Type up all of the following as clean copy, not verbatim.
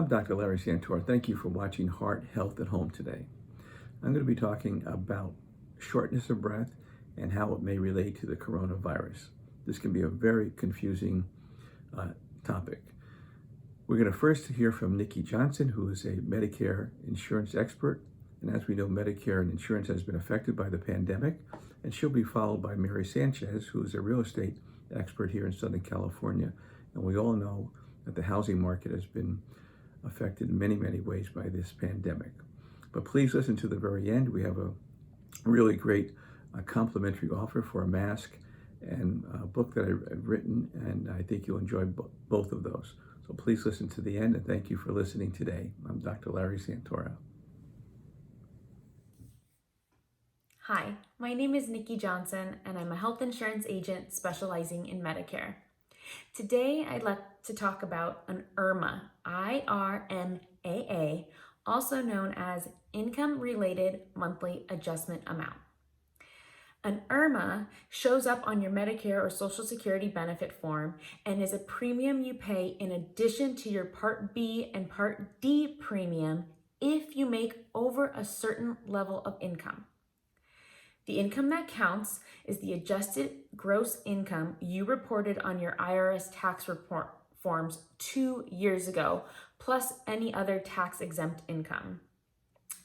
I'm Dr. Larry Santora. Thank you for watching Heart Health at Home today. I'm going to be talking about shortness of breath and how it may relate to the coronavirus. This can be a very confusing topic. We're going to first hear from Nikki Johnson, who is a Medicare insurance expert. And as we know, Medicare and insurance has been affected by the pandemic. And she'll be followed by Mary Sanchez, who is a real estate expert here in Southern California. And we all know that the housing market has been affected in many, many ways by this pandemic. But please listen to the very end. We have a really great complimentary offer for a mask and a book that I've written, and I think you'll enjoy both of those. So please listen to the end, and thank you for listening today. I'm Dr. Larry Santora. Hi, my name is Nikki Johnson, and I'm a health insurance agent specializing in Medicare. Today, I'd like to talk about an IRMAA, I-R-M-A-A, also known as Income-Related Monthly Adjustment Amount. An IRMAA shows up on your Medicare or Social Security benefit form and is a premium you pay in addition to your Part B and Part D premium if you make over a certain level of income. The income that counts is the adjusted gross income you reported on your IRS tax report forms 2 years ago, plus any other tax-exempt income.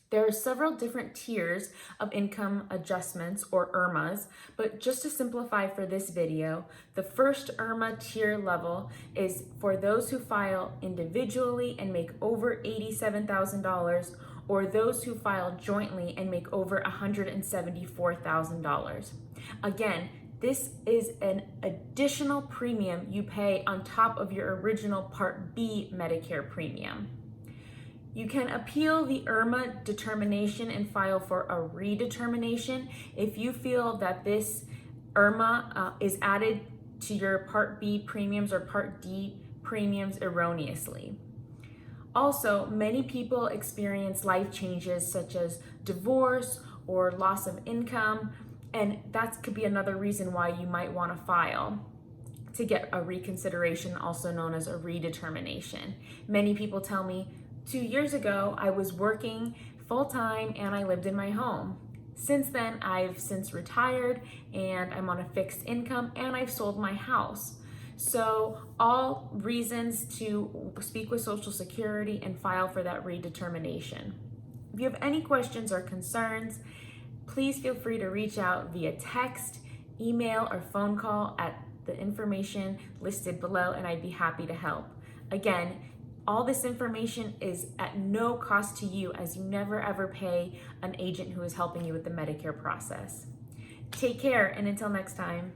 There are several different tiers of income adjustments or IRMAAs, but just to simplify for this video, the first IRMAA tier level is for those who file individually and make over $87,000, or those who file jointly and make over $174,000. Again, this is an additional premium you pay on top of your original Part B Medicare premium. You can appeal the IRMAA determination and file for a redetermination if you feel that this IRMAA is added to your Part B premiums or Part D premiums erroneously. Also, many people experience life changes such as divorce or loss of income, and that could be another reason why you might want to file to get a reconsideration, also known as a redetermination. Many people tell me, 2 years ago, I was working full-time and I lived in my home. Since then, I've since retired and I'm on a fixed income and I've sold my house. So all reasons to speak with Social Security and file for that redetermination. If you have any questions or concerns, please feel free to reach out via text, email, or phone call at the information listed below, and I'd be happy to help. Again, all this information is at no cost to you, as you never ever pay an agent who is helping you with the Medicare process. Take care, and until next time.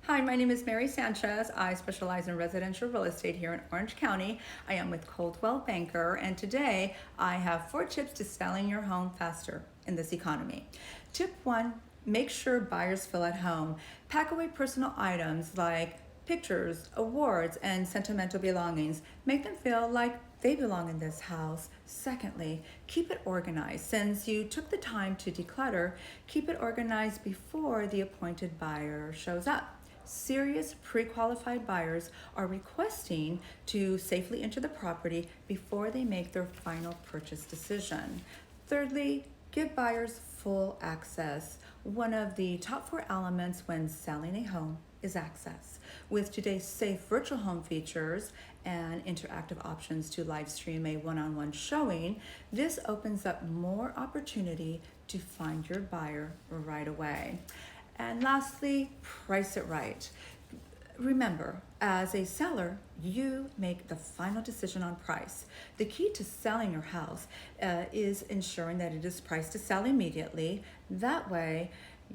Hi, my name is Mary Sanchez. I specialize in residential real estate here in Orange County. I am with Coldwell Banker, and today I have 4 tips to selling your home faster in this economy. Tip 1, make sure buyers feel at home. Pack away personal items like pictures, awards, and sentimental belongings. Make them feel like they belong in this house. Secondly, keep it organized. Since you took the time to declutter, keep it organized before the appointed buyer shows up. Serious pre-qualified buyers are requesting to safely enter the property before they make their final purchase decision. Thirdly, give buyers full access. One of the top 4 elements when selling a home is access. With today's safe virtual home features and interactive options to live stream a one-on-one showing, this opens up more opportunity to find your buyer right away. And lastly, price it right. Remember, as a seller, you make the final decision on price. The key to selling your house is ensuring that it is priced to sell immediately. That way,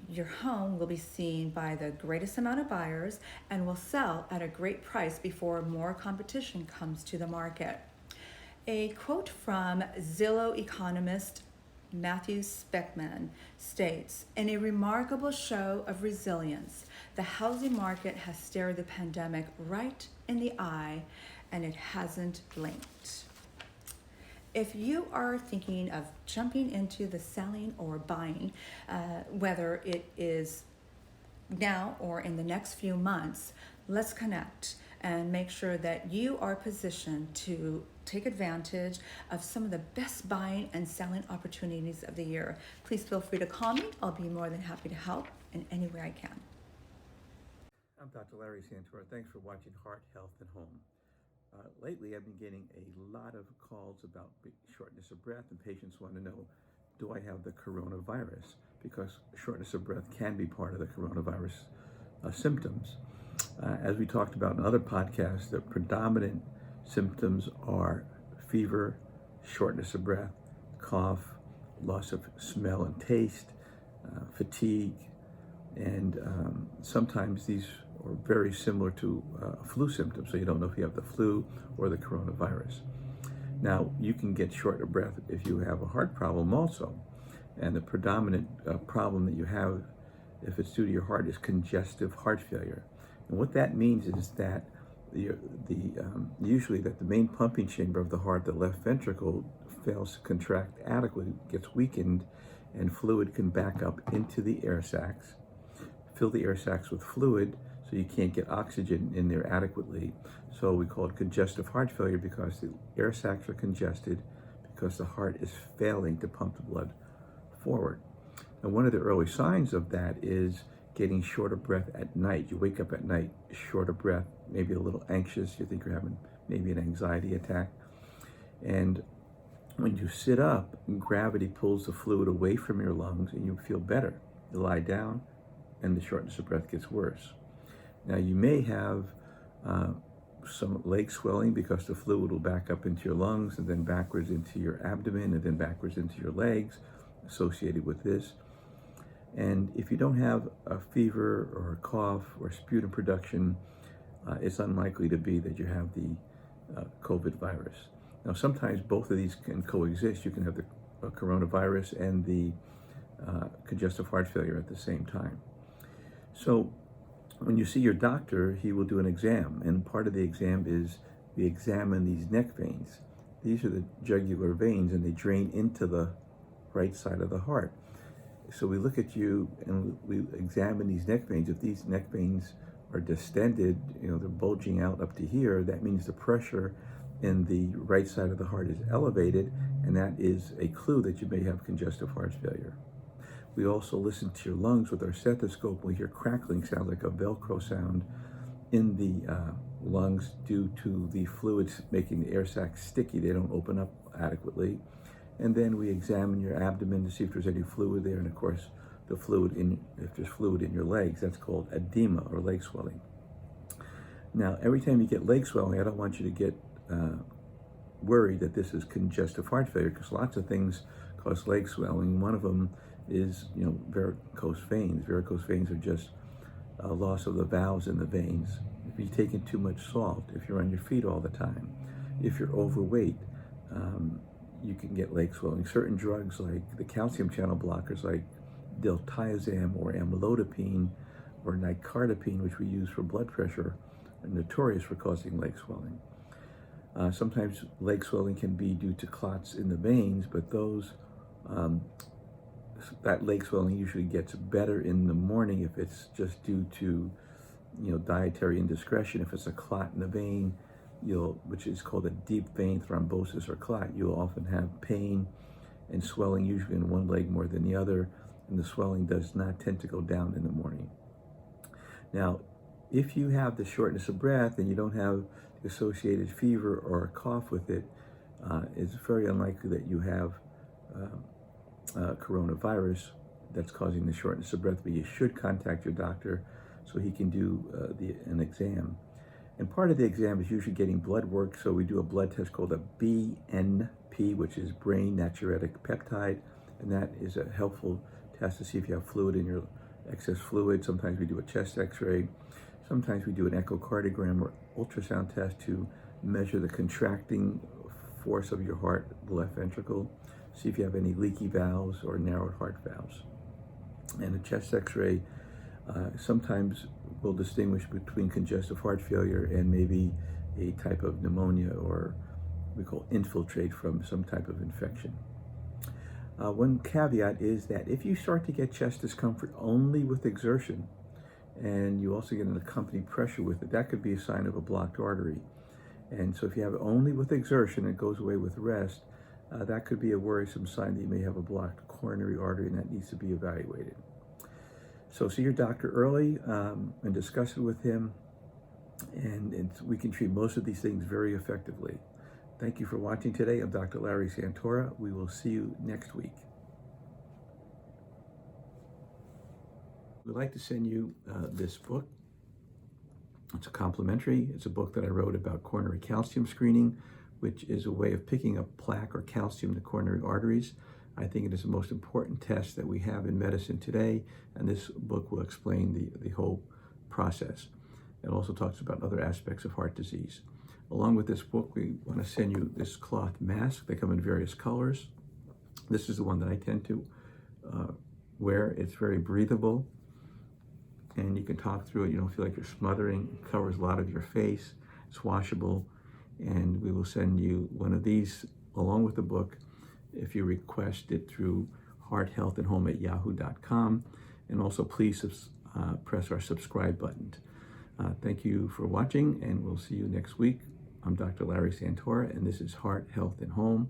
your home will be seen by the greatest amount of buyers and will sell at a great price before more competition comes to the market. A quote from Zillow economist Matthew Speckman states, "In a remarkable show of resilience, the housing market has stared the pandemic right in the eye, and it hasn't blinked." If you are thinking of jumping into the selling or buying, whether it is now or in the next few months, let's connect. and make sure that you are positioned to take advantage of some of the best buying and selling opportunities of the year. Please feel free to call me. I'll be more than happy to help in any way I can. I'm Dr. Larry Santora. Thanks for watching Heart, Health, and Home. Lately, I've been getting a lot of calls about shortness of breath, and patients want to know, do I have the coronavirus? Because shortness of breath can be part of the coronavirus symptoms. As we talked about in other podcasts, the predominant symptoms are fever, shortness of breath, cough, loss of smell and taste, fatigue, and sometimes these are very similar to flu symptoms, so you don't know if you have the flu or the coronavirus. Now, you can get short of breath if you have a heart problem also, and the predominant problem that you have, if it's due to your heart, is congestive heart failure. And what that means is that usually that the main pumping chamber of the heart, the left ventricle, fails to contract adequately, gets weakened, and fluid can back up into the air sacs, fill the air sacs with fluid, so you can't get oxygen in there adequately. So we call it congestive heart failure, because the air sacs are congested because the heart is failing to pump the blood forward. And one of the early signs of that is getting short of breath at night. You wake up at night short of breath, maybe a little anxious. You think you're having maybe an anxiety attack. And when you sit up, gravity pulls the fluid away from your lungs and you feel better. You lie down and the shortness of breath gets worse. Now, you may have some leg swelling because the fluid will back up into your lungs and then backwards into your abdomen and then backwards into your legs associated with this. And if you don't have a fever or a cough or sputum production, it's unlikely to be that you have the COVID virus. Now, sometimes both of these can coexist. You can have the coronavirus and the congestive heart failure at the same time. So when you see your doctor, he will do an exam, and part of the exam is we examine these neck veins. These are the jugular veins, and they drain into the right side of the heart. So we look at you and we examine these neck veins. If these neck veins are distended, they're bulging out up to here, that means the pressure in the right side of the heart is elevated, and that is a clue that you may have congestive heart failure. We also listen to your lungs with our stethoscope. We hear crackling sound, like a Velcro sound in the lungs due to the fluids making the air sacs sticky. They don't open up adequately. And then we examine your abdomen to see if there's any fluid there. And of course, if there's fluid in your legs, that's called edema or leg swelling. Now, every time you get leg swelling, I don't want you to get worried that this is congestive heart failure, because lots of things cause leg swelling. One of them is, varicose veins. Varicose veins are just a loss of the valves in the veins. If you've taken too much salt, if you're on your feet all the time, if you're overweight, you can get leg swelling. Certain drugs like the calcium channel blockers like diltiazem or amlodipine or nicardipine, which we use for blood pressure, are notorious for causing leg swelling. Sometimes leg swelling can be due to clots in the veins, but that leg swelling usually gets better in the morning if it's just due to dietary indiscretion. If it's a clot in the vein, which is called a deep vein thrombosis or clot, you'll often have pain and swelling, usually in one leg more than the other, and the swelling does not tend to go down in the morning. Now, if you have the shortness of breath and you don't have the associated fever or a cough with it, it's very unlikely that you have coronavirus that's causing the shortness of breath, but you should contact your doctor so he can do an exam. And part of the exam is usually getting blood work, so we do a blood test called a BNP, which is brain natriuretic peptide, and that is a helpful test to see if you have fluid in your excess fluid. Sometimes we do a chest x-ray. Sometimes we do an echocardiogram or ultrasound test to measure the contracting force of your heart, the left ventricle, see if you have any leaky valves or narrowed heart valves. And a chest x-ray sometimes will distinguish between congestive heart failure and maybe a type of pneumonia, or we call infiltrate from some type of infection. One caveat is that if you start to get chest discomfort only with exertion, and you also get an accompanied pressure with it. That could be a sign of a blocked artery. And so if you have it only with exertion, it goes away with rest, that could be a worrisome sign that you may have a blocked coronary artery, and that needs to be evaluated. So see your doctor early and discuss it with him, and we can treat most of these things very effectively. Thank you for watching today. I'm Dr. Larry Santora. We will see you next week. We'd like to send you this book. It's a complimentary. It's a book that I wrote about coronary calcium screening, which is a way of picking up plaque or calcium in the coronary arteries. I think it is the most important test that we have in medicine today, and this book will explain the whole process. It also talks about other aspects of heart disease. Along with this book, we want to send you this cloth mask. They come in various colors. This is the one that I tend to wear. It's very breathable, and you can talk through it. You don't feel like you're smothering. It covers a lot of your face. It's washable, and we will send you one of these along with the book if you request it through hearthealthandhome@yahoo.com. And also please press our subscribe button. Thank you for watching, and we'll see you next week. I'm Dr. Larry Santora, and this is Heart, Health, and Home.